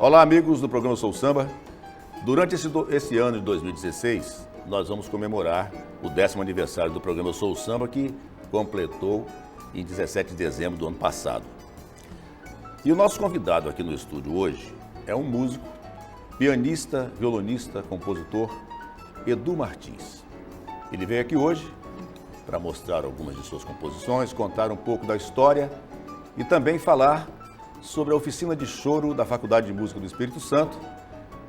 Olá, amigos do programa Sou Samba. Durante esse ano de 2016, nós vamos comemorar o 10º aniversário do programa Sou Samba, que completou em 17 de dezembro do ano passado. E o nosso convidado aqui no estúdio hoje é um músico, pianista, violonista, compositor, Edu Martins. Ele veio aqui hoje para mostrar algumas de suas composições, contar um pouco da história e também falar sobre a oficina de choro da Faculdade de Música do Espírito Santo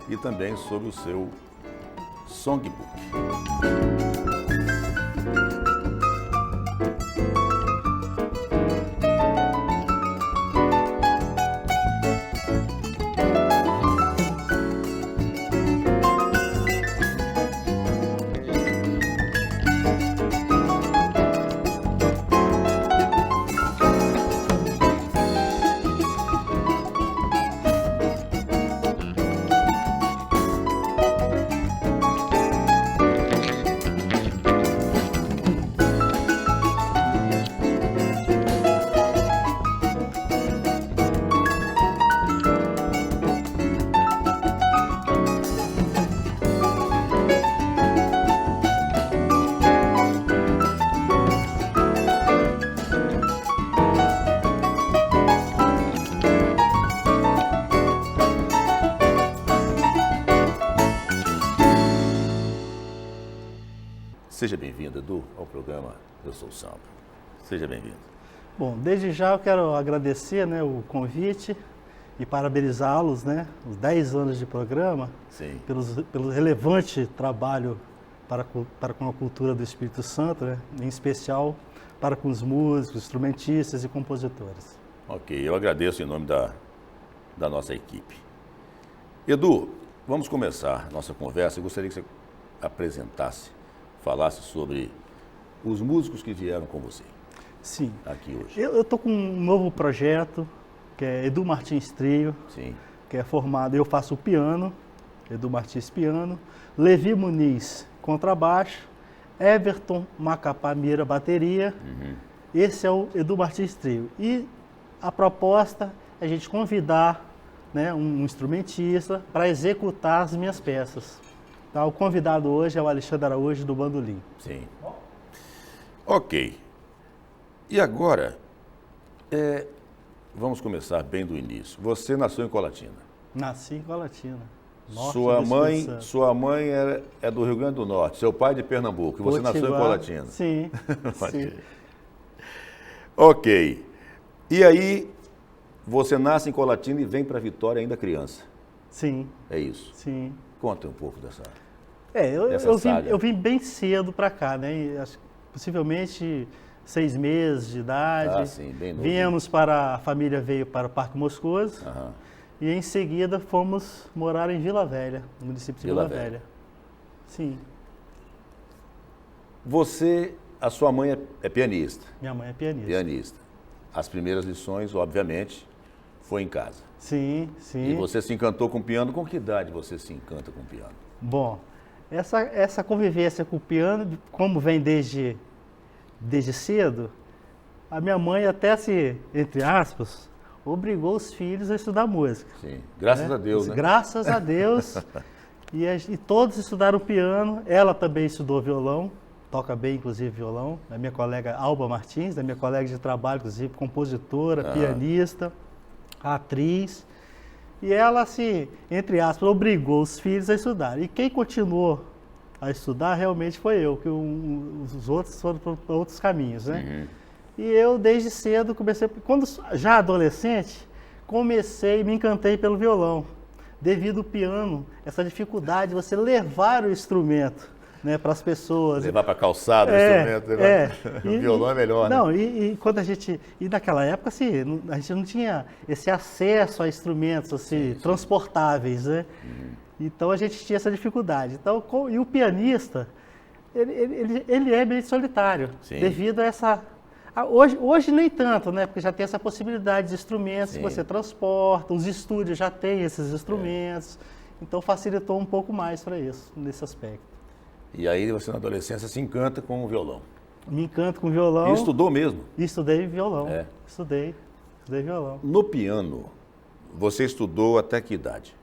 e também sobre o seu songbook. Seja bem-vindo, Edu, ao programa Eu Sou Samba. Seja bem-vindo. Bom, desde já eu quero agradecer, o convite e parabenizá-los, os 10 anos de programa. Sim. Pelo relevante trabalho para com a cultura do Espírito Santo, em especial para com os músicos, instrumentistas e compositores. Ok, eu agradeço em nome da nossa equipe. Edu, vamos começar nossa conversa. Eu gostaria que você falasse sobre os músicos que vieram com você. Sim. Aqui hoje. Eu estou com um novo projeto, que é Edu Martins Trio. Sim. Que é formado, eu faço o piano, Edu Martins piano, Levi Muniz contrabaixo, Everton Macapá Mira bateria. Uhum. Esse é o Edu Martins Trio. E a proposta é a gente convidar um instrumentista para executar as minhas peças. Tá, o convidado hoje é o Alexandre Araújo, do bandolim. Sim. Ok. E agora, vamos começar bem do início. Você nasceu em Colatina. Nasci em Colatina. Sua mãe é do Rio Grande do Norte, seu pai de Pernambuco, e você nasceu em Colatina. Sim. Sim. Ok. E aí, você nasce em Colatina e vem para Vitória ainda criança. Sim. É isso? Sim. Conta um pouco dessa eu vim bem cedo para cá, possivelmente 6 meses de idade. Ah, sim, bem novo. A família veio para o Parque Moscoso. Aham. E em seguida fomos morar em Vila Velha, no município de Vila Velha. Sim. A sua mãe é pianista? Minha mãe é pianista. Pianista. As primeiras lições, obviamente, foi em casa. Sim, sim. E você se encantou com o piano? Com que idade você se encanta com o piano? Bom, essa convivência com o piano, como vem desde cedo, a minha mãe até entre aspas, obrigou os filhos a estudar música. Sim, graças a Deus, né? Graças a Deus. e todos estudaram piano. Ela também estudou violão, toca bem, inclusive, violão. A minha colega Alba Martins, da minha colega de trabalho, inclusive, compositora, pianista, atriz. E ela, entre aspas, obrigou os filhos a estudar. E quem continuou a estudar realmente foi eu, que os outros foram para outros caminhos, Uhum. E eu, desde cedo, quando já adolescente, me encantei pelo violão. Devido ao piano, essa dificuldade de você levar o instrumento para as pessoas. Levar para a calçada o instrumento. O violão é melhor, né? Não, quando e naquela época, a gente não tinha esse acesso a instrumentos sim. transportáveis, né? Uhum. Então a gente tinha essa dificuldade. Então, e o pianista, ele é meio solitário, sim. devido a essa... Hoje nem tanto, porque já tem essa possibilidade de instrumentos que você transporta, os estúdios já têm esses instrumentos, então facilitou um pouco mais para isso, nesse aspecto. E aí você na adolescência se encanta com o violão? Me encanto com violão. E estudou mesmo? Estudei violão, É. estudei violão. No piano, Você estudou até que idade?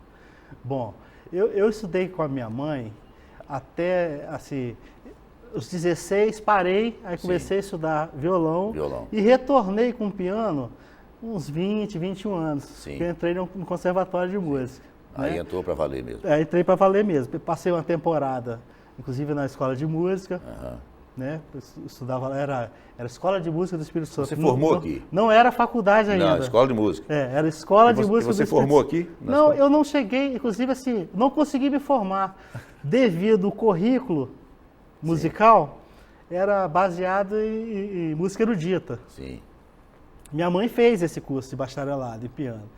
Bom, eu estudei com a minha mãe até, assim, os 16, parei, aí comecei a estudar violão. E retornei com o piano uns 20, 21 anos. Sim. Que eu entrei no conservatório de música. Aí né? entrou para valer mesmo. Aí entrei para valer mesmo. Passei uma temporada, inclusive na escola de música. Né? Eu estudava lá, era escola de música do Espírito Santo. Você formou aqui? Não era faculdade ainda. Não, escola de música. Era escola de música do Você Espírito formou Santo. aqui? Não, escola? eu não cheguei, inclusive assim, não consegui me formar devido ao currículo musical era baseado em música erudita. Sim. Minha mãe fez esse curso de bacharelado em piano.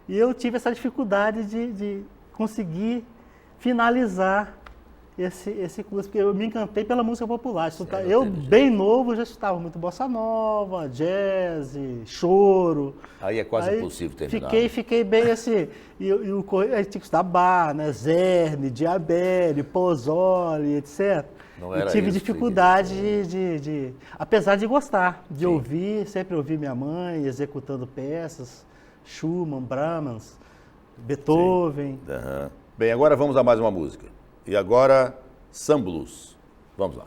E eu tive essa dificuldade de conseguir finalizar esse curso, porque eu me encantei pela música popular. Eu, bem novo, já escutava muito bossa nova, jazz, choro. Aí é quase impossível terminar. Fiquei bem assim. Aí tinha que estudar Bach, né, Zerni, Diabelli, Pozzoli, etc. Não era e tive isso, dificuldade apesar de gostar, de ouvir, sempre ouvi minha mãe executando peças, Schumann, Brahms, Beethoven. Bem, agora vamos a mais uma música. E agora, Sam Blues. Vamos lá.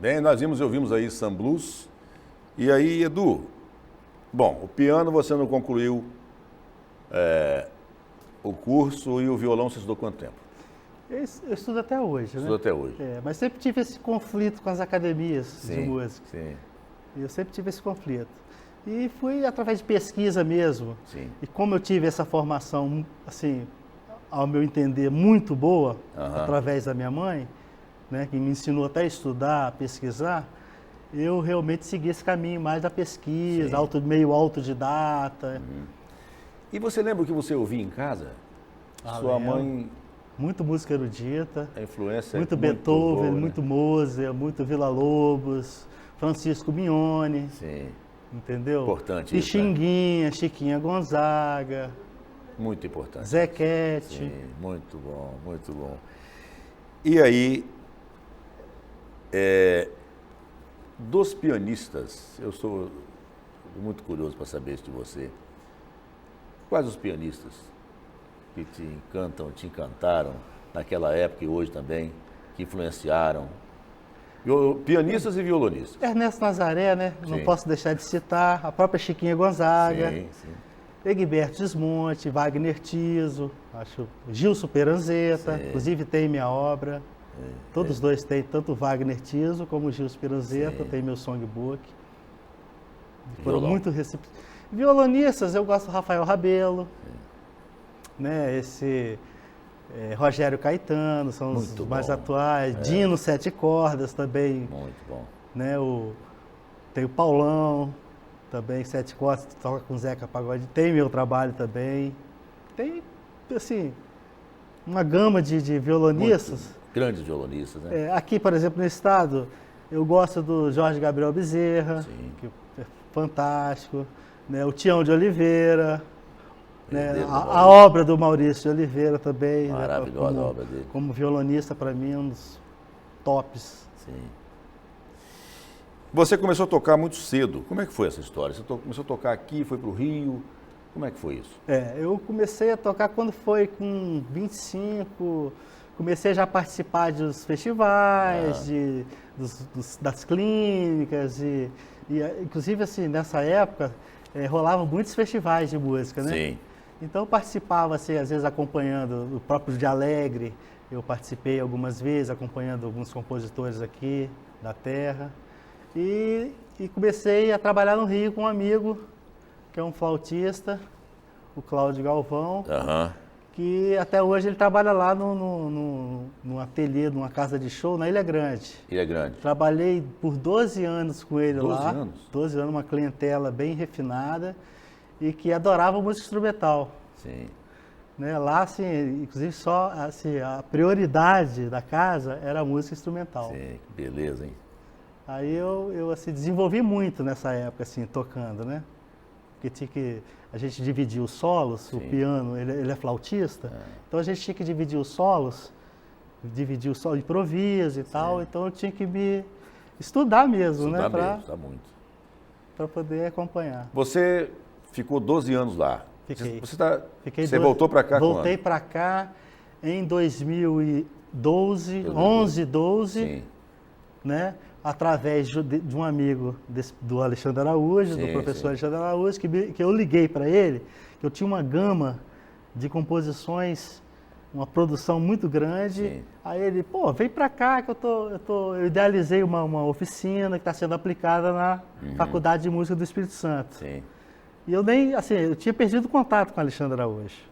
Bem, nós ouvimos aí Sam Blues. E aí, Edu, bom, o piano você não concluiu o curso e o violão você estudou quanto tempo? Eu estudo até hoje, né? Estudo até hoje. Mas sempre tive esse conflito com as academias de música. Sim. Eu sempre tive esse conflito. E fui através de pesquisa mesmo. Sim. E como eu tive essa formação, assim, ao meu entender, muito boa, através da minha mãe, né, que me ensinou até a estudar, a pesquisar, eu realmente segui esse caminho mais da pesquisa, meio autodidata. E você lembra o que você ouvia em casa? Sua mãe... Muito música erudita. A influência muito é Beethoven, muito boa, né? muito Mozart, muito Villa-Lobos, Francisco Mignone. Sim. Entendeu? Importante isso, Pixinguinha, Chiquinha Gonzaga. Muito importante. Zequete. Sim, muito bom, muito bom. E aí, dos pianistas, eu sou muito curioso para saber isso de você. Quais os pianistas que te encantam, te encantaram naquela época e hoje também, que influenciaram? Pianistas e violonistas. Ernesto Nazaré, né? Sim. Não posso deixar de citar. A própria Chiquinha Gonzaga. Sim. Egberto Gismonti, Wagner Tiso, acho Gilson Peranzeta, inclusive tem minha obra. Todos os dois têm, tanto Wagner Tiso como o Gilson Peranzeta, tem meu songbook. Foram muito receptivos. Violonistas, eu gosto do Rafael Rabelo, né? Esse Rogério Caetano, são muito os mais bom. atuais. Dino Sete Cordas também. Muito bom. Né? Tem o Paulão, também, Sete Cordas, toca com Zeca Pagode. Tem meu trabalho também. Tem, assim, uma gama de violonistas. Muito grandes violonistas, né? Aqui, por exemplo, no estado, eu gosto do Jorge Gabriel Bezerra, que é fantástico. Né? O Tião de Oliveira. Né? A obra do Maurício de Oliveira também. Maravilhosa, né? a obra dele. Como violonista, para mim, um dos tops. Sim. Você começou a tocar muito cedo. Como é que foi essa história? Você começou a tocar aqui, foi para o Rio. Como é que foi isso? Eu comecei a tocar quando foi com 25. Comecei já a participar dos festivais, das clínicas. Inclusive, assim, nessa época, rolavam muitos festivais de música, né? Sim. Então eu participava, assim, às vezes acompanhando o próprio de Alegre, eu participei algumas vezes, acompanhando alguns compositores aqui da terra. E comecei a trabalhar no Rio com um amigo, que é um flautista, o Cláudio Galvão, que até hoje ele trabalha lá num ateliê, numa casa de show na Ilha Grande. Ilha Grande. Trabalhei por 12 anos com ele 12 lá. anos? 12 anos, uma clientela bem refinada e que adorava música instrumental. Sim. Né? Lá, assim, inclusive, só assim, a prioridade da casa era a música instrumental. Sim, que beleza, hein? Aí eu assim, desenvolvi muito nessa época, assim, tocando, né? Porque a gente dividia os solos, o piano, ele é flautista, então a gente tinha que dividir os solos, dividir o solo de improviso e tal, então eu tinha que me estudar mesmo, né? Estudar muito. Para poder acompanhar. Você ficou 12 anos lá. Fiquei. Você voltou para cá Voltei para cá em 2012, 11, 12, né? Através de um amigo do Alexandre Araújo, do professor Alexandre Araújo, que eu liguei para ele, que eu tinha uma gama de composições, uma produção muito grande. Aí ele, vem para cá que eu idealizei uma oficina que está sendo aplicada na Faculdade de Música do Espírito Santo. Sim. E eu nem, assim, eu tinha perdido contato com o Alexandre Araújo.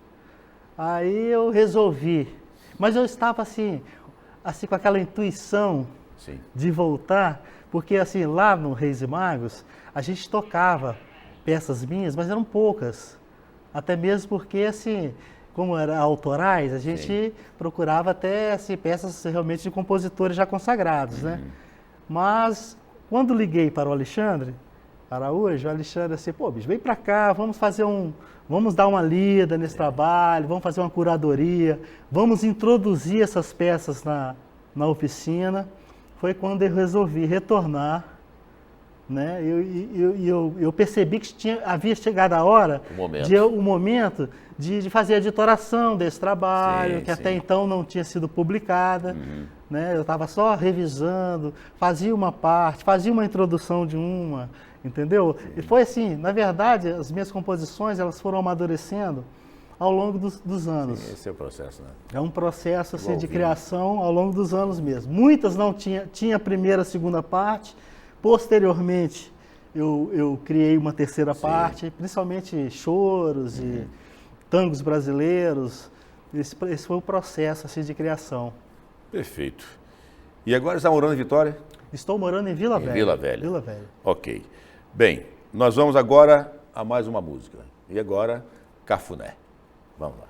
Aí eu resolvi, mas eu estava assim com aquela intuição de voltar, porque assim, lá no Reis e Magos, a gente tocava peças minhas, mas eram poucas. Até mesmo porque, assim, como eram autorais, a gente procurava até assim, peças realmente de compositores já consagrados, né? Mas, quando liguei para o Alexandre Araújo, o Alexandre assim, bicho, vem para cá, vamos dar uma lida nesse trabalho, vamos fazer uma curadoria, vamos introduzir essas peças na oficina. Foi quando eu resolvi retornar, né? Eu percebi que havia chegado a hora, o momento de fazer a editoração desse trabalho, que até então não tinha sido publicada. Né? Eu estava só revisando, fazia uma parte, fazia uma introdução de uma, entendeu? E foi assim, na verdade, as minhas composições elas foram amadurecendo ao longo dos anos. Sim, esse é o processo, né? É um processo assim, de ouvindo. criação ao longo dos anos mesmo. Muitas não tinha a primeira, a segunda parte. Posteriormente, eu criei uma terceira parte, principalmente choros e tangos brasileiros. Esse foi o processo assim, de criação. Perfeito. E agora está morando em Vitória? Estou morando em Vila Velha. Vila Velha. Vila Velha. Ok. Bem, nós vamos agora a mais uma música. E agora, Cafuné. Vamos lá.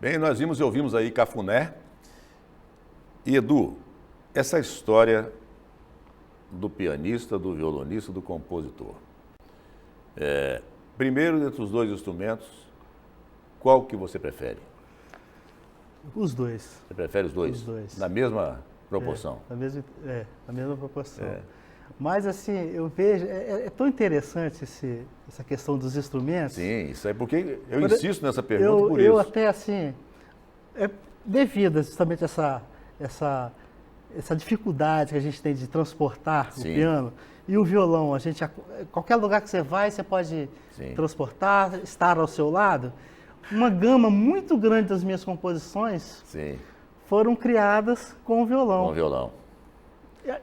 Bem, nós vimos e ouvimos aí Cafuné. E Edu, essa história do pianista, do violonista, do compositor. Primeiro, dentre os dois instrumentos, qual que você prefere? Os dois. Você prefere os dois? Os dois. Na mesma proporção? Na mesma proporção. Mas assim, eu vejo, é tão interessante essa questão dos instrumentos. Sim, isso é porque eu insisto nessa pergunta por isso. Eu até assim, devido justamente a essa dificuldade que a gente tem de transportar o piano e o violão, qualquer lugar que você vai, você pode transportar, estar ao seu lado. Uma gama muito grande das minhas composições foram criadas com o violão. Com o violão.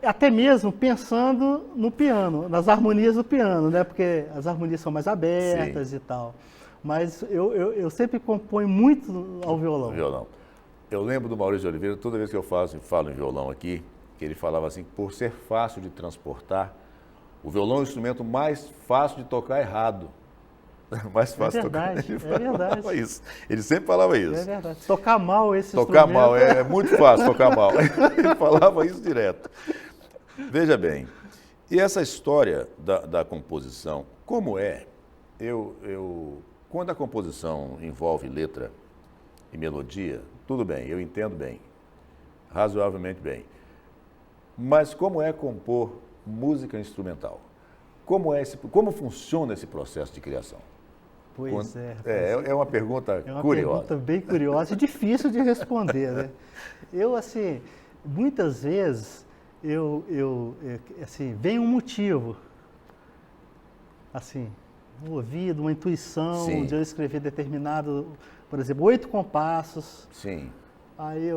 Até mesmo pensando no piano, nas harmonias do piano, né? Porque as harmonias são mais abertas e tal. Mas eu sempre componho muito ao violão. Violão. Eu lembro do Maurício de Oliveira, toda vez que eu falo em violão aqui, que ele falava assim, por ser fácil de transportar, o violão é o instrumento mais fácil de tocar errado. Mais fácil é verdade, tocar. É verdade. Isso. Ele sempre falava isso. É verdade. Tocar mal esse tocar instrumento. Mal, é muito fácil tocar mal. Ele falava isso direto. Veja bem, e essa história da composição, como é? Quando a composição envolve letra e melodia, tudo bem, eu entendo bem, razoavelmente bem. Mas como é compor música instrumental? Como funciona esse processo de criação? Pois é uma pergunta curiosa. É uma pergunta bem curiosa e difícil de responder, né? Eu, assim, muitas vezes assim, vem um motivo, assim, um ouvido, uma intuição Sim. de eu escrever determinado, por exemplo, 8 compassos. Sim. Aí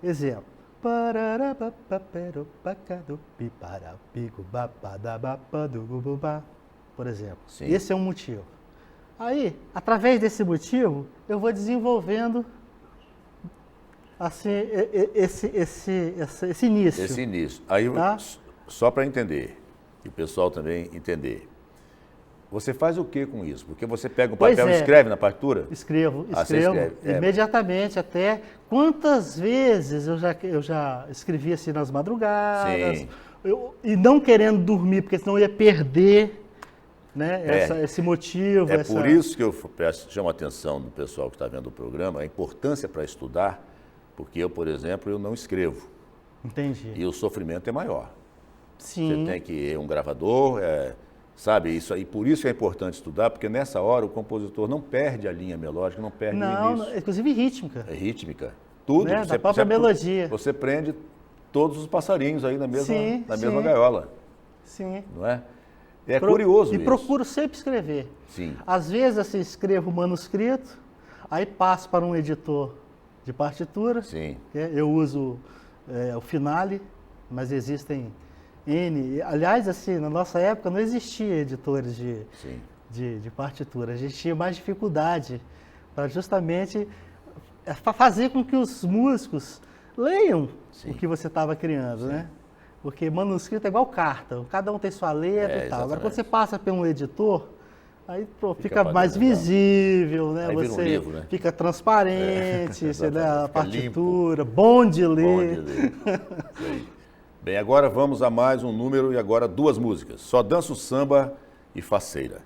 exemplo. Por exemplo, Sim. esse é um motivo. Aí, através desse motivo, eu vou desenvolvendo assim, esse início. Esse início. Aí, Tá? só para entender, e o pessoal também entender, você faz o que com isso? Porque você pega o papel e escreve na partitura? Escrevo você escreve. imediatamente, até quantas vezes eu já escrevi assim nas madrugadas, Sim. E não querendo dormir, porque senão eu ia perder, né, esse motivo. É por isso que eu chamo a atenção do pessoal que está vendo o programa, a importância para estudar, porque eu, por exemplo, eu não escrevo. Entendi. E o sofrimento é maior. Sim. Você tem que ir um gravador, sabe, isso aí. Por isso é importante estudar, porque nessa hora o compositor não perde a linha melódica, não perde o início. Inclusive rítmica. É rítmica. Tudo. Né? Da própria melodia. Você prende todos os passarinhos aí na mesma sim. gaiola. Sim. Não é? É curioso E isso. procuro sempre escrever. Sim. Às vezes, assim, escrevo o manuscrito, aí passo para um editor de partitura. Sim. Eu uso o Finale, mas existem N. Aliás, assim, na nossa época não existia editores de partitura. A gente tinha mais dificuldade para justamente fazer com que os músicos leiam o que você estava criando, né? Porque manuscrito é igual carta, cada um tem sua letra e tal. Agora, quando você passa por um editor, aí fica mais visível, né? Aí você vira um livro, né? fica transparente, você lê a Fica partitura, bom de ler. Bom de ler. Isso aí. Bem, agora vamos a mais um número e agora 2 músicas. Só Danço Samba e Faceira.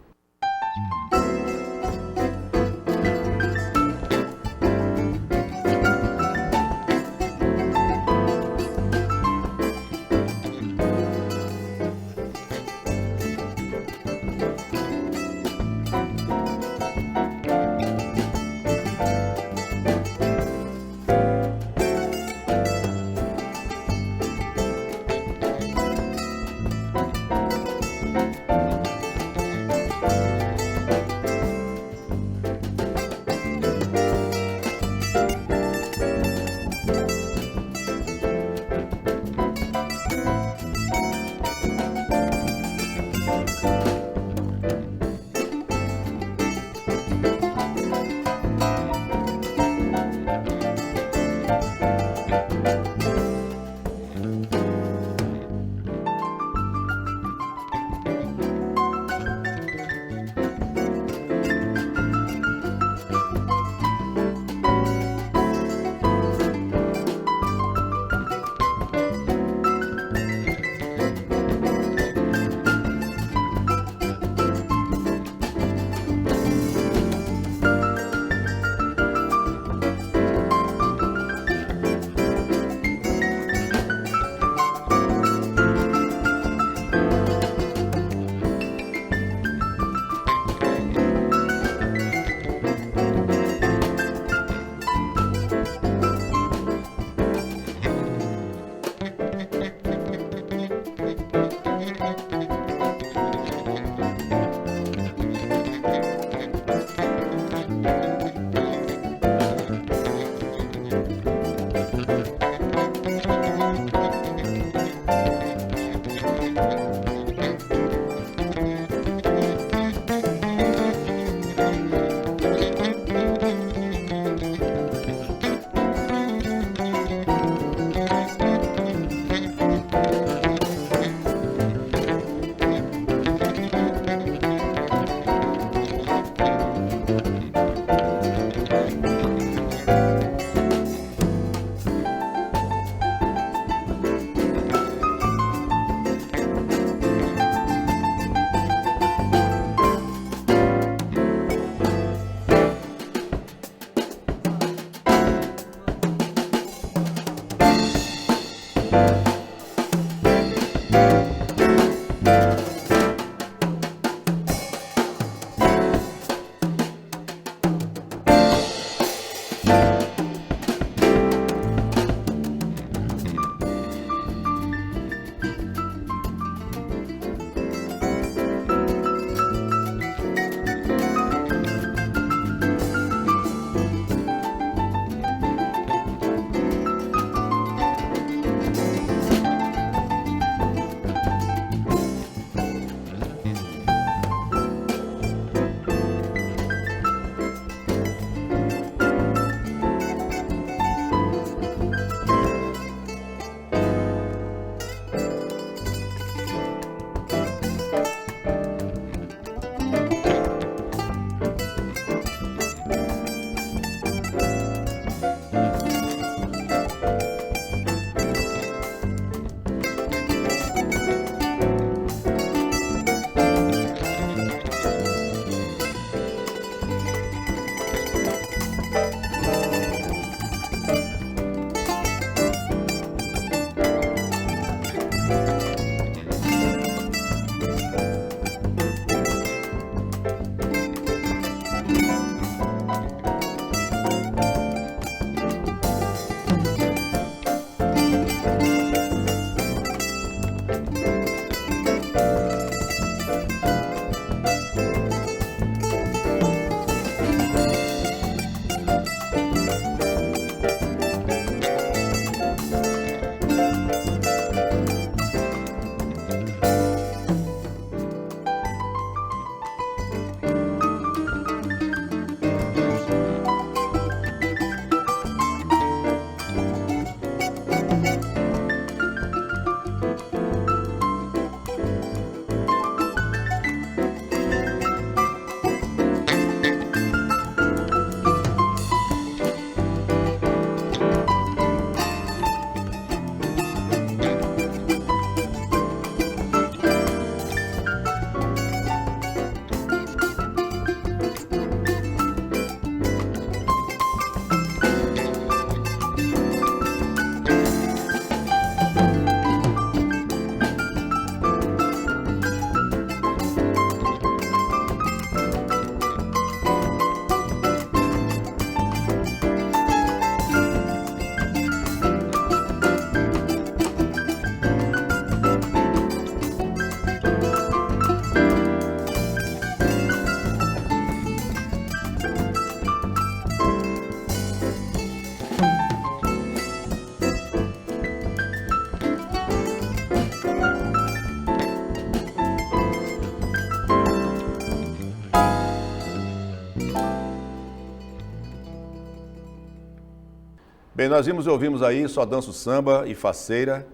Bem, nós vimos e ouvimos aí Só Danço Samba e Faceira.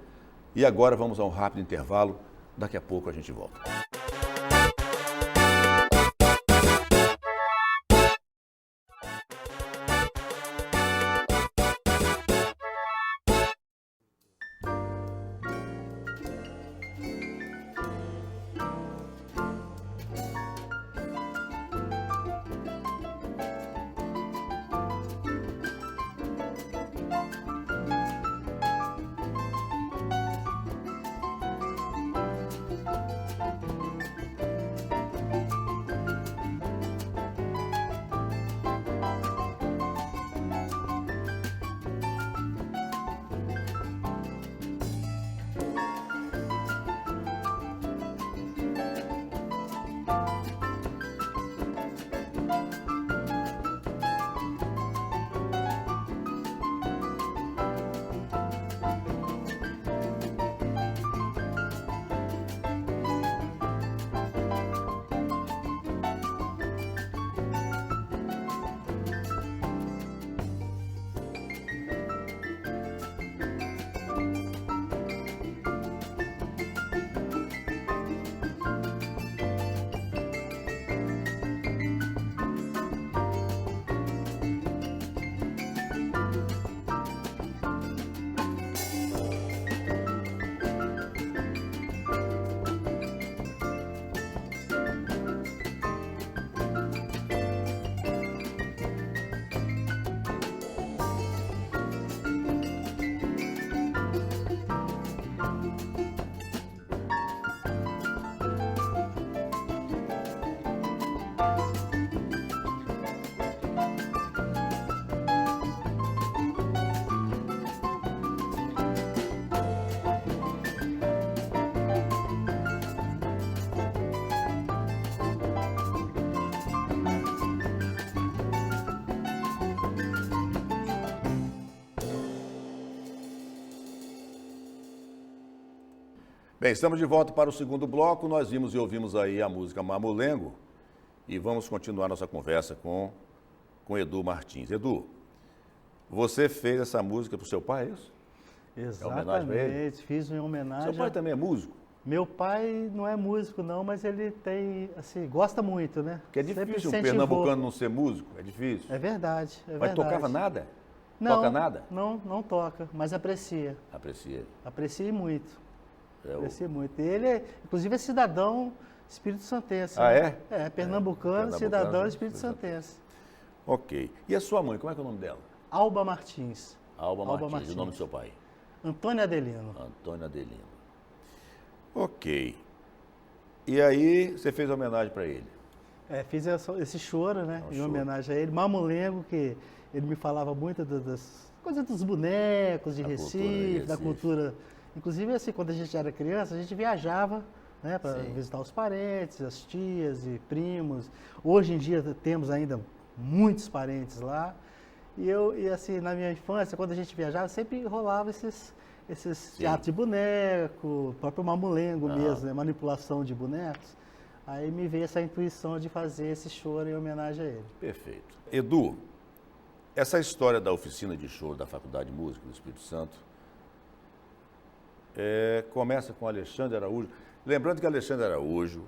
E agora vamos a um rápido intervalo. Daqui a pouco a gente volta. Bem, estamos de volta para o segundo bloco. Nós vimos e ouvimos aí a música Mamulengo e vamos continuar nossa conversa com Edu Martins. Edu, você fez essa música para o seu pai, é isso? Exatamente, fiz uma homenagem. Seu pai também é músico? Meu pai não é músico não, mas ele tem, assim, gosta muito, né? Porque é difícil um pernambucano não ser músico, é difícil. É verdade, é Mas verdade. tocava nada? Não, toca nada? Não toca, mas aprecia. Aprecia. Aprecia muito. É muito. Ele, inclusive, é cidadão Espírito Santense. Ah, né? é? Pernambucano, cidadão Espírito Santense. Ok. E a sua mãe, como é que é o nome dela? Alba Martins. Alba Martins. E o nome do seu pai? Antônio Adelino. Antônio Adelino. Ok. E aí, você fez homenagem para ele? Fiz esse choro, né? Em homenagem a ele. Mamulengo, que ele me falava muito das coisas dos bonecos de Recife, da cultura. Inclusive, assim, quando a gente era criança, a gente viajava, né, para visitar os parentes, as tias e primos. Hoje em dia temos ainda muitos parentes lá. E assim, na minha infância, quando a gente viajava, sempre rolava esses teatros de boneco, o próprio Mamulengo mesmo, né, manipulação de bonecos. Aí me veio essa intuição de fazer esse choro em homenagem a ele. Perfeito. Edu, essa história da oficina de choro da Faculdade de Música do Espírito Santo começa com Alexandre Araújo. Lembrando que Alexandre Araújo,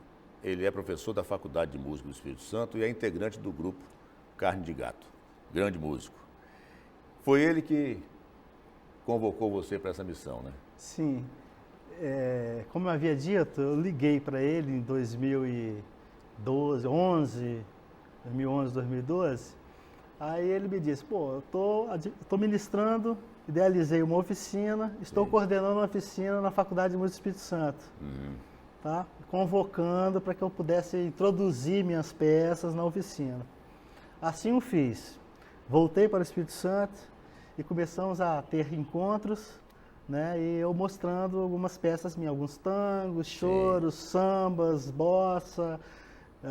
ele é professor da Faculdade de Música do Espírito Santo e é integrante do grupo Carne de Gato, grande músico. Foi ele que convocou você para essa missão, né? Sim. Como eu havia dito, eu liguei para ele em 2011, 2012. Aí ele me disse, pô, eu tô ministrando, idealizei uma oficina, estou coordenando uma oficina na Faculdade de Música do Espírito Santo. Tá? Convocando para que eu pudesse introduzir minhas peças na oficina. Assim o fiz. Voltei para o Espírito Santo e começamos a ter encontros, né? E eu mostrando algumas peças minhas, alguns tangos, choros, sambas, bossa,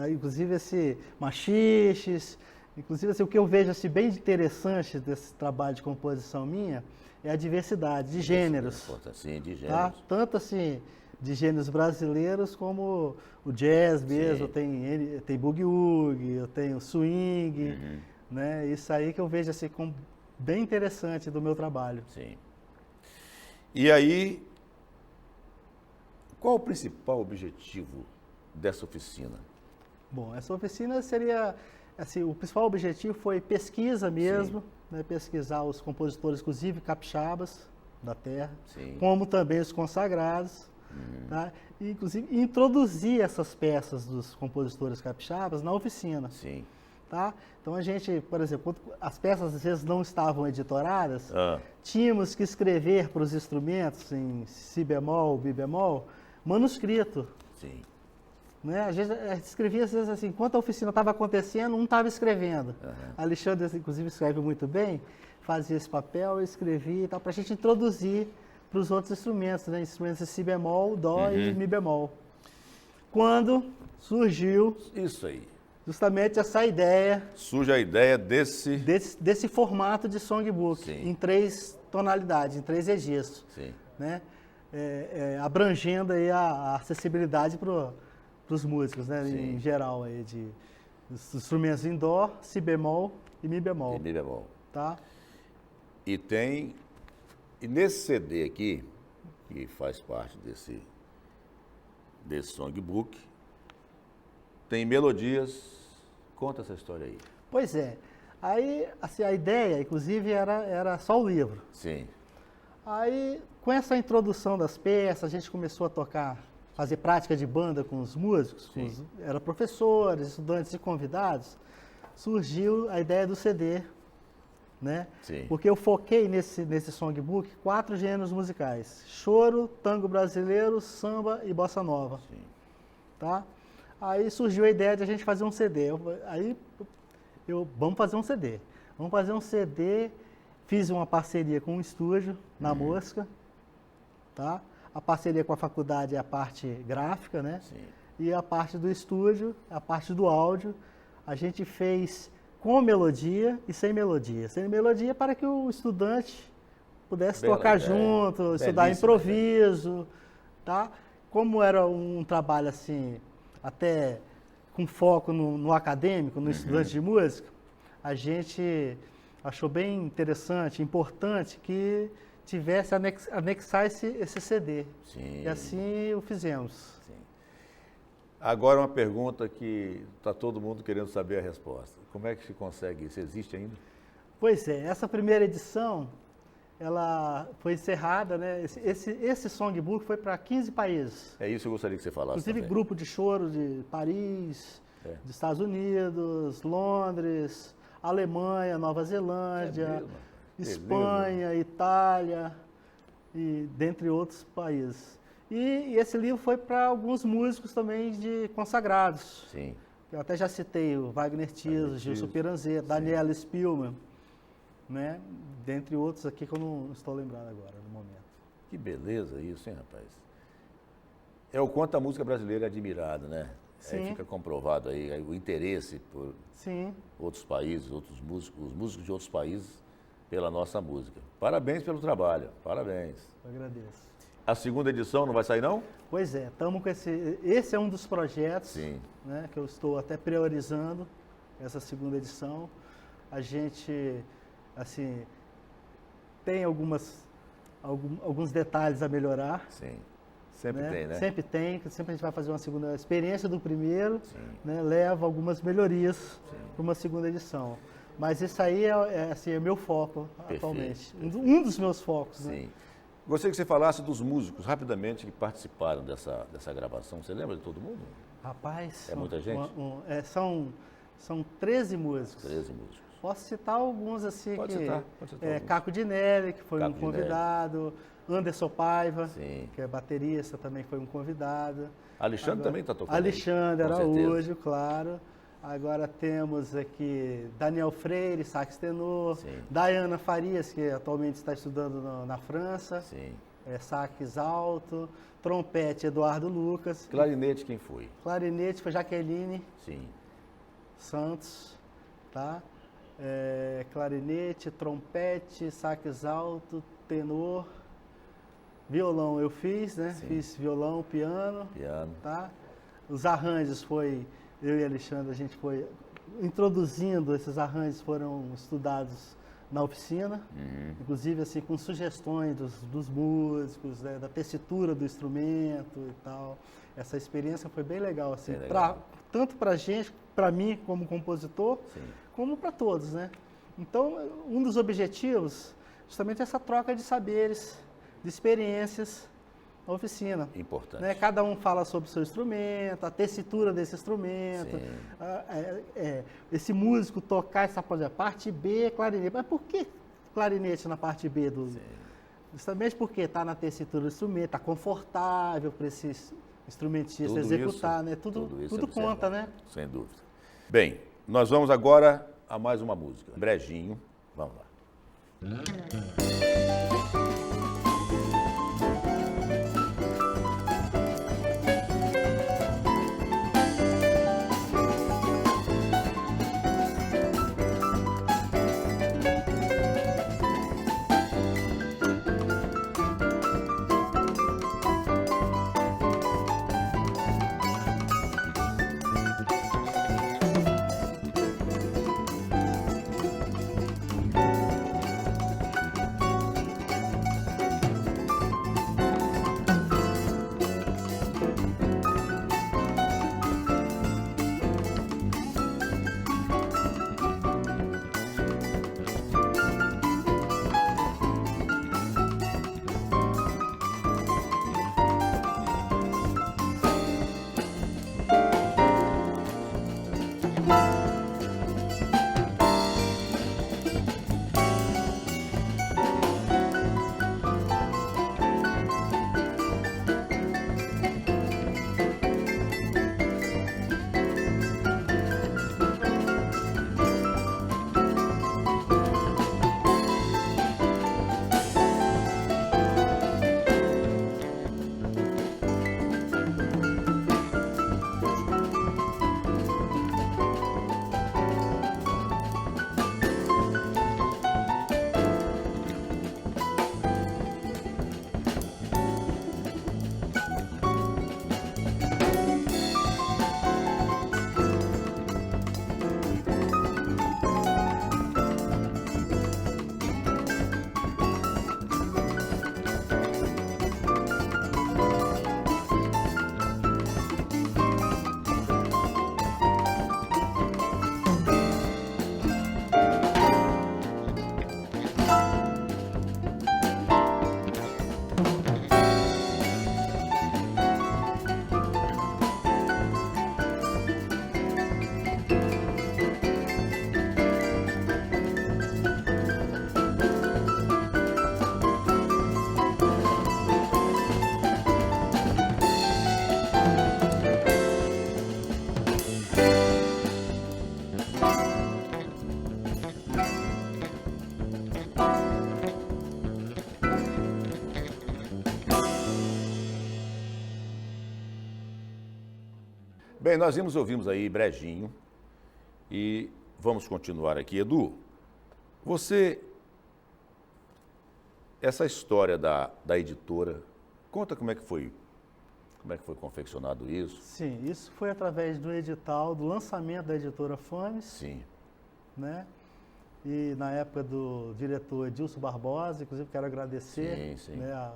inclusive machiches. Inclusive, assim, o que eu vejo assim, bem interessante desse trabalho de composição minha é a diversidade de gêneros. Sim, de gêneros. Tá? Tanto assim, de gêneros brasileiros, como o jazz mesmo, Sim. tem boogie-woogie, eu tenho swing, né? Isso aí que eu vejo assim como bem interessante do meu trabalho. Sim. E aí, qual o principal objetivo dessa oficina? Bom, essa oficina seria, assim, o principal objetivo foi pesquisa mesmo, né? Pesquisar os compositores, inclusive capixabas da terra, Sim. como também os consagrados, tá? E, inclusive introduzir essas peças dos compositores capixabas na oficina. Sim. Tá? Então a gente, por exemplo, quando as peças às vezes não estavam editoradas, Ah, tínhamos que escrever para os instrumentos em si bemol, mi bemol, manuscrito. sim. Né? Às vezes, a gente escrevia às vezes assim, enquanto a oficina estava acontecendo, um estava escrevendo. Alexandre, inclusive, escreve muito bem, fazia esse papel, eu escrevia e tal, para a gente introduzir para os outros instrumentos, né? Instrumentos de si bemol, dó e mi bemol. Quando surgiu Isso aí. justamente essa ideia Surge a ideia desse formato de songbook, Sim. em 3 tonalidades, em 3 registros, Sim. né? Abrangendo aí a acessibilidade para os músicos, né? Sim. Em geral, aí, dos instrumentos em dó, si bemol e mi bemol. E mi bemol. Tá? E tem. E nesse CD aqui, que faz parte desse songbook, tem melodias. Conta essa história aí. Pois é. Aí, assim, a ideia, inclusive, era só o livro. Sim. Aí, com essa introdução das peças, a gente começou a tocar, fazer prática de banda com os músicos, eram professores, estudantes e convidados, surgiu a ideia do CD, né? Sim. Porque eu foquei nesse songbook 4 gêneros musicais: choro, tango brasileiro, samba e bossa nova. Sim. Tá? Aí surgiu a ideia de a gente fazer um CD. Vamos fazer um CD. Vamos fazer um CD. Fiz uma parceria com um estúdio na Mosca, tá? A parceria com a faculdade é a parte gráfica, né? Sim. E a parte do estúdio, a parte do áudio, a gente fez com melodia e sem melodia. Sem melodia para que o estudante pudesse Bela tocar ideia. junto, estudar Belíssima improviso, tá? Como era um trabalho assim, até com foco no acadêmico, no estudante de música, a gente achou bem interessante, importante que tivesse anexar esse CD. Sim. E assim o fizemos. Sim. Agora uma pergunta que está todo mundo querendo saber a resposta. Como é que se consegue isso? Existe ainda? Pois é, essa primeira edição, ela foi encerrada, né? Esse songbook foi para 15 países. É isso que eu gostaria que você falasse Inclusive também. grupo de choro de Paris, dos Estados Unidos, Londres, Alemanha, Nova Zelândia, mesmo? Espanha, Itália, e dentre outros países. E esse livro foi para alguns músicos também consagrados. Sim. Eu até já citei o Wagner Tiso, Gilson Piranzeta, Daniela Spielmann, né? Dentre outros aqui que eu não estou lembrado agora, no momento. Que beleza isso, hein, rapaz? É o quanto a música brasileira é admirada, né? Sim. Fica comprovado aí o interesse por Sim. outros países, outros músicos, os músicos de outros países pela nossa música. Parabéns pelo trabalho, parabéns. Eu agradeço. A segunda edição não vai sair não? Pois é, estamos com esse é um dos projetos, Sim. né, que eu estou até priorizando, essa segunda edição. A gente, assim, tem alguns detalhes a melhorar. Sim. Sempre né? tem, né? Sempre tem, sempre a gente vai fazer uma segunda experiência do primeiro, Sim. né, leva algumas melhorias para uma segunda edição. Mas isso aí é meu foco atualmente. Perfeito. Um dos meus focos. Sim. Né? Gostaria que você falasse dos músicos, rapidamente, que participaram dessa gravação. Você lembra de todo mundo? Rapaz, É muita gente? São 13 músicos. 13 músicos. Posso citar alguns assim Pode que... citar alguns. Caco Dinelli, que foi Caco um Dinelli. convidado. Anderson Paiva, Sim. que é baterista, também foi um convidado. Alexandre também está tocando. Alexandre aí, com Araújo, certeza. claro. Agora temos aqui Daniel Freire, sax tenor. Sim. Diana Farias, que atualmente está estudando na França. Sim. Sax alto. Trompete, Eduardo Lucas. Clarinete, quem foi? Clarinete foi Jaqueline Sim. Santos, tá? Clarinete, trompete, sax alto, tenor. Violão eu fiz, né? Sim. Fiz violão, piano, Piano. tá? Os arranjos eu e Alexandre, a gente foi introduzindo, esses arranjos foram estudados na oficina, inclusive assim com sugestões dos músicos, né? Da tessitura do instrumento e tal. Essa experiência foi bem legal, assim, tanto para a gente, para mim como compositor, Sim. como para todos, né? Então, um dos objetivos, justamente essa troca de saberes, de experiências na oficina. Importante. Né? Cada um fala sobre o seu instrumento, a tessitura desse instrumento, esse músico tocar essa parte B, clarinete. Mas por que clarinete na parte B do... Sim. Justamente porque está na tessitura do instrumento, está confortável para esse instrumentista Tudo executar, isso, né? Tudo observa, conta, né? Sem dúvida. Bem, nós vamos agora a mais uma música. Brejinho. Vamos lá. Bem, nós ouvimos aí Brejinho e vamos continuar aqui. Edu, essa história da editora, conta como é que foi confeccionado isso? Sim, isso foi através do edital, do lançamento da editora Fones, Sim. né? E na época do diretor Edilson Barbosa, inclusive quero agradecer. Sim, sim. Né,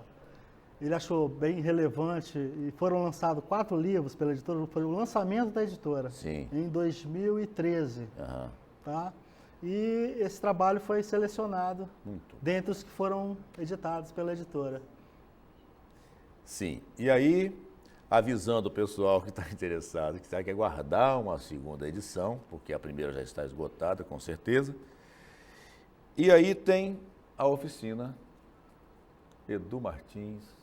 ele achou bem relevante e foram lançados 4 livros pela editora, foi o lançamento da editora. Sim. Em 2013. Aham. Tá? E esse trabalho foi selecionado Muito. dentre os que foram editados pela editora. Sim. E aí, avisando o pessoal que está interessado, que quer guardar uma segunda edição, porque a primeira já está esgotada, com certeza. E aí tem a oficina Edu Martins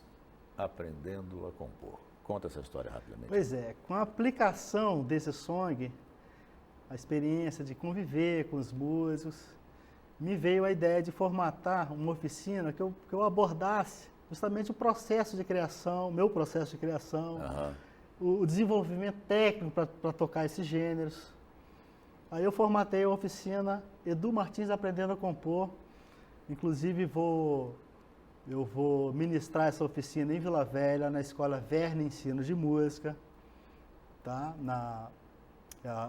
aprendendo a compor. Conta essa história rapidamente. Pois é, com a aplicação desse song, a experiência de conviver com os músicos, me veio a ideia de formatar uma oficina que eu abordasse justamente o processo de criação, meu processo de criação, o desenvolvimento técnico para tocar esses gêneros. Aí eu formatei a oficina Edu Martins Aprendendo a Compor. Inclusive vou eu vou ministrar essa oficina em Vila Velha, na Escola Verne Ensino de Música, tá?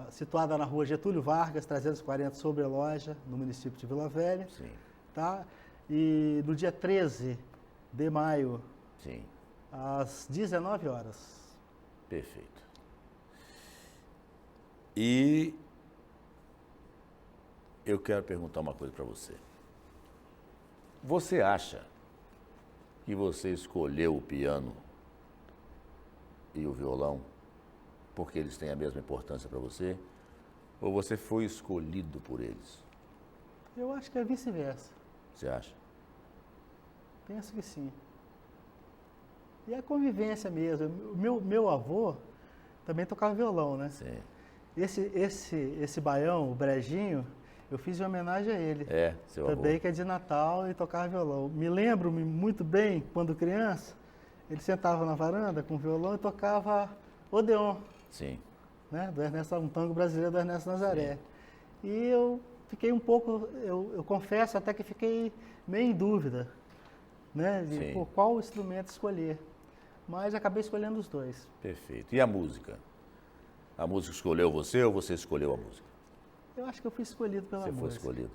Situada na rua Getúlio Vargas, 340 sobre Loja, no município de Vila Velha. Sim. Tá? E no dia 13 de maio, Sim. às 19 horas. Perfeito. E eu quero perguntar uma coisa para você. Você acha que você escolheu o piano e o violão porque eles têm a mesma importância para você? Ou você foi escolhido por eles? Eu acho que é vice-versa. Você acha? Penso que sim. E a convivência mesmo. Meu avô também tocava violão, né? Sim. Esse baião, o brejinho, eu fiz em homenagem a ele. É, seu avô. Também que é de Natal e tocava violão. Me lembro muito bem, quando criança, ele sentava na varanda com o violão e tocava Odeon, Sim. né? Um tango brasileiro do Ernesto Nazaré. E eu fiquei um pouco, eu confesso até que fiquei meio em dúvida, né? De qual instrumento escolher. Mas acabei escolhendo os dois. Perfeito. E a música? A música escolheu você ou você escolheu a música? Eu acho que eu fui escolhido pela música. Você foi escolhido.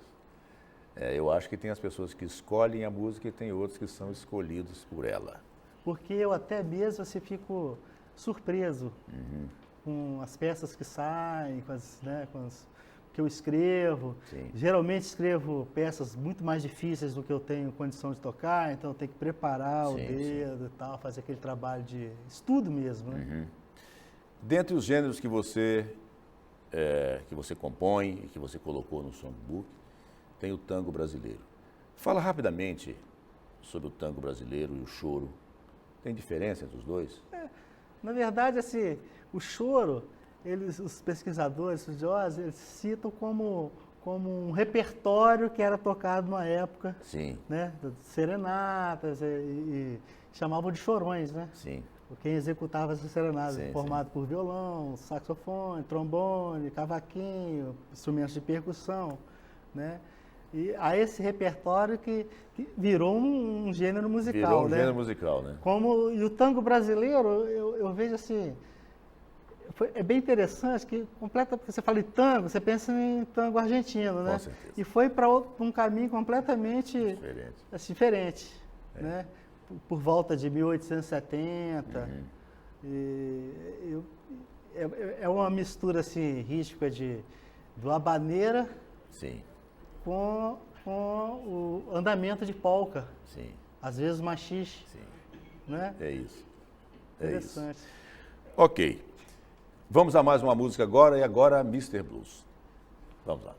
Eu acho que tem as pessoas que escolhem a música e tem outros que são escolhidos por ela. Porque eu até mesmo assim, fico surpreso com as peças que saem, com as que eu escrevo. Sim. Geralmente escrevo peças muito mais difíceis do que eu tenho condição de tocar, então eu tenho que preparar o dedo e tal, fazer aquele trabalho de estudo mesmo. Né? Dentre os gêneros que você compõe e que você colocou no songbook, tem o tango brasileiro. Fala rapidamente sobre o tango brasileiro e o choro. Tem diferença entre os dois? Na verdade, assim, o choro, os pesquisadores, estudiosos, eles citam como um repertório que era tocado numa época, Sim. Né, serenatas e chamavam de chorões, né? Sim. Quem executava essas serenatas, formado por violão, saxofone, trombone, cavaquinho, instrumentos de percussão, né? E a esse repertório que virou um gênero musical, virou um né? gênero musical, né? E o tango brasileiro, eu vejo assim, é bem interessante que você fala em tango, você pensa em tango argentino, né? Com certeza. E foi para um caminho completamente diferente, né? Por volta de 1870. É uma mistura assim, rítmica do habaneira com o andamento de polca. Sim. Às vezes machixe. Sim. Né? É isso. Interessante. Isso. Ok. Vamos a mais uma música agora, e agora Mr. Blues. Vamos lá.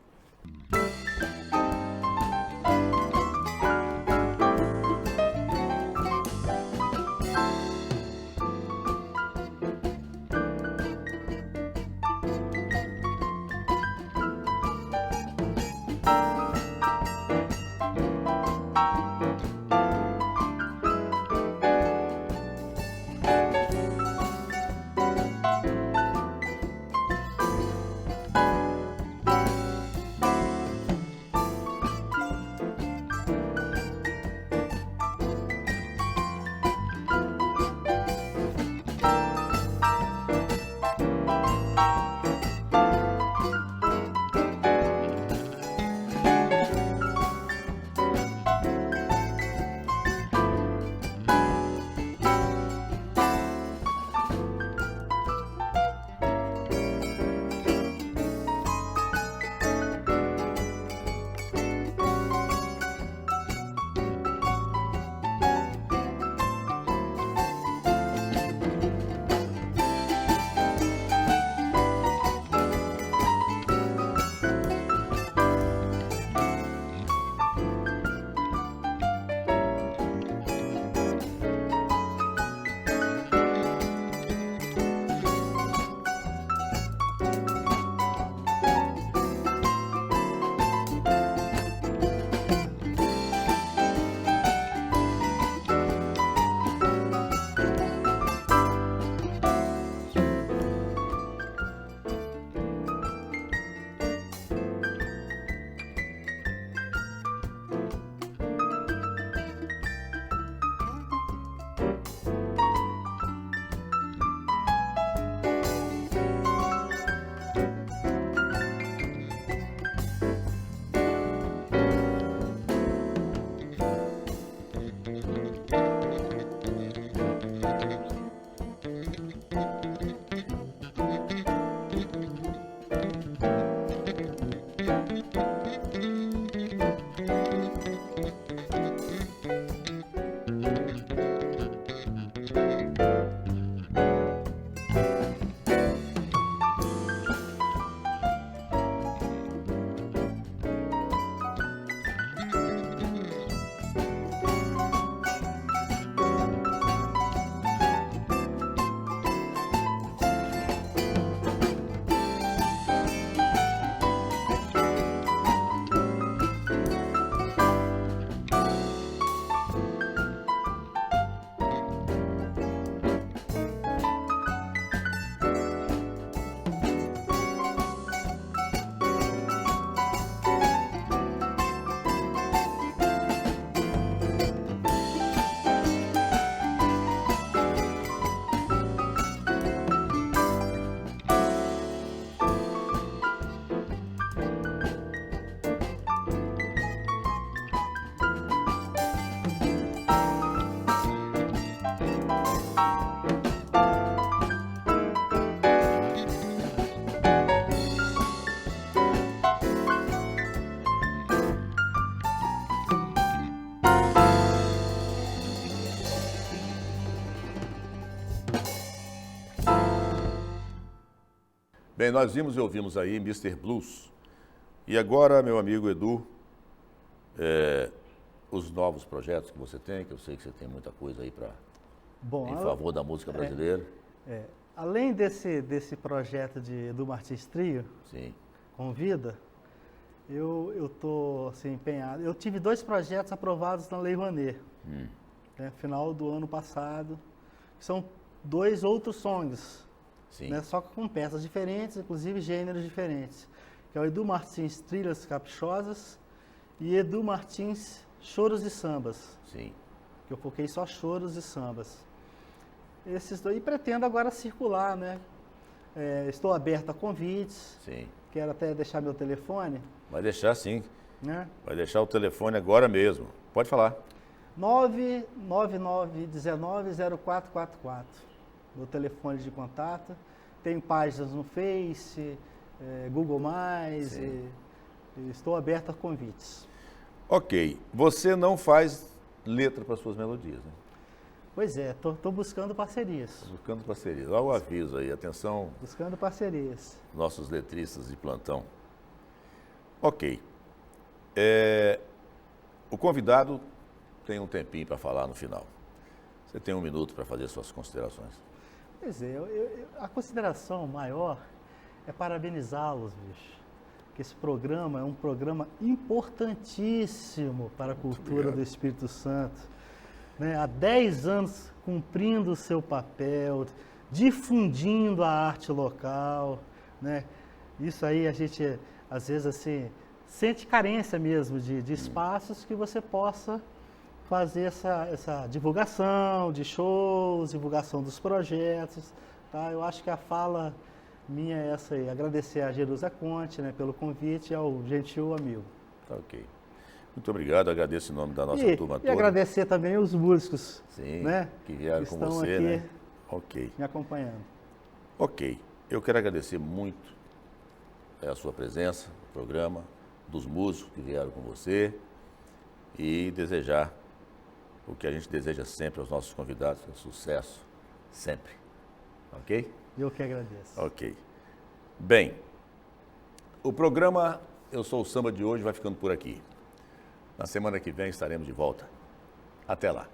Bem, nós vimos e ouvimos aí Mr. Blues. E agora, meu amigo Edu, os novos projetos que você tem, que eu sei que você tem muita coisa aí em favor da música brasileira. Além desse projeto de Edu Martins Trio, Sim. Convida, eu estou assim, empenhado. Eu tive 2 projetos aprovados na Lei Rouanet, né, final do ano passado, que são 2 outros songs, né, só com peças diferentes, inclusive gêneros diferentes, que é o Edu Martins Trilhas Caprichosas e Edu Martins Choros e Sambas. Sim. Que eu foquei só choros e sambas. Esses 2, e pretendo agora circular, né? Estou aberto a convites. Sim. Quero até deixar meu telefone. Vai deixar sim. Né? Vai deixar o telefone agora mesmo. Pode falar. 999190444. Meu telefone de contato. Tem páginas no Face, Google+, e estou aberto a convites. Ok. Você não faz letra para suas melodias, né? Pois é, estou buscando parcerias. Buscando parcerias. Olha o aviso aí, atenção. Buscando parcerias. Nossos letristas de plantão. Ok. O convidado tem um tempinho para falar no final. Você tem 1 minuto para fazer suas considerações. Pois é, a consideração maior é parabenizá-los, bicho. Que esse programa é um programa importantíssimo para a cultura do Espírito Santo. Né? Há 10 anos cumprindo o seu papel, difundindo a arte local. Né? Isso aí a gente, às vezes, assim, sente carência mesmo de espaços que você possa fazer essa divulgação de shows, divulgação dos projetos. Tá? Eu acho que a fala minha é essa aí, agradecer a Jerusa Conte, né, pelo convite e ao gentil amigo. Tá, ok. Muito obrigado, agradeço em nome da nossa turma toda. E agradecer também os músicos, sim, né, que vieram com você, aqui, né? Ok. Me acompanhando. Ok. Eu quero agradecer muito a sua presença no programa, dos músicos que vieram com você e desejar o que a gente deseja sempre aos nossos convidados, que é sucesso, sempre. Ok? Eu que agradeço. Ok. Bem, o programa Eu Sou o Samba de hoje vai ficando por aqui. Na semana que vem estaremos de volta. Até lá.